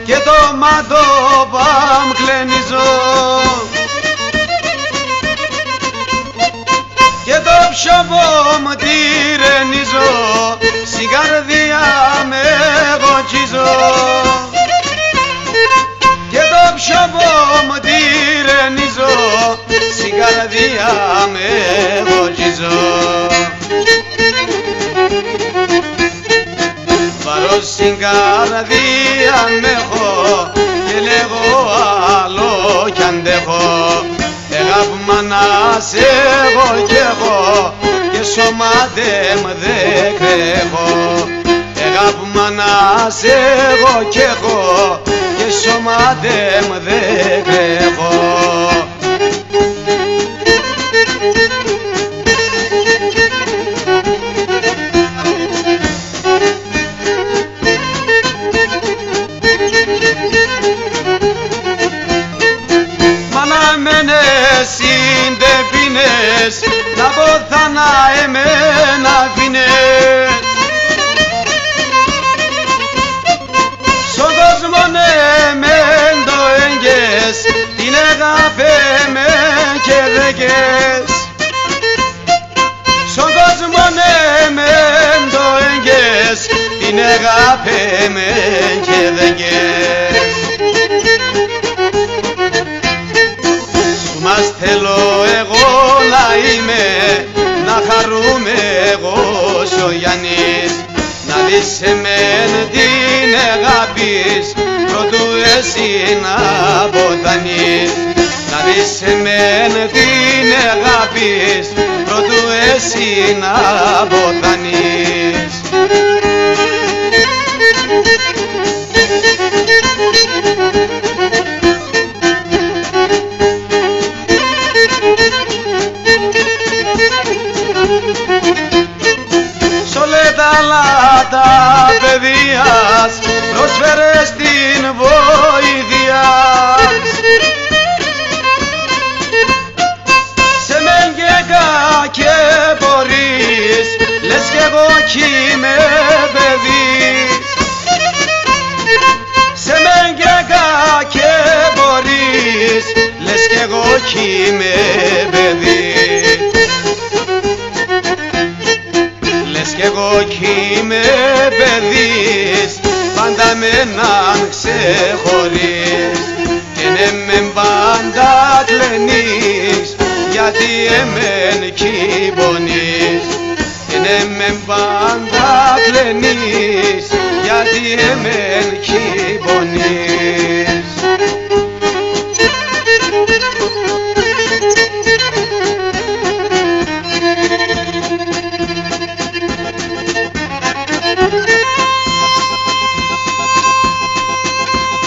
και το μαντόπα μκλενίζω και το ψωμό μου τυρενίζω στην καρδιά με γοτσίζω και το ψωμό μου τυρενίζω στην καρδιά με γοτσίζω. Βαρώ στην καρδιά με έχω και λέγω άλλο κι αντέχω. Εγάπημα να σε έχω κι εγώ και σώμα δε μ' δε κρέχω. Εγάπημα να σε έχω κι εγώ και σώμα δε μ' δε κρέχω. Να ποθανά εμένα φίνες στον κόσμο ναι μεν το έγκες την αγάπη με και δέκες στον κόσμο ναι μεν το έγκες την αγάπη με και δέκες. Σου μας θέλω εγώ να είμαι, να χαρούμε εγώ ο Γιάννης, να δεις εμέν την αγάπης προτού εσύ να ποθανείς. Να δεις εμέν την αγάπης προτού εσύ να ποθανείς. Αλλά τα παιδείας προσφέρες την βοήθεια σε μέγγεγα και μπορείς λες κι εγώ κι είμαι παιδής. Σε μέγγεγα και μπορείς λες κι εγώ κι είμαι παιδής. Λες κι εγώ κι είμαι παιδής, πάντα με έναν ξεχωρείς και ναι μεν πάντα κλαινείς γιατί εμέν κι πονείς. Και ναι μεν πάντα κλαινείς γιατί εμέν κι πονείς.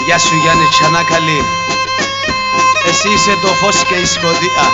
Γεια σου Γιάννη Τσανάκαλη, εσύ είσαι το φως και η σκοτία.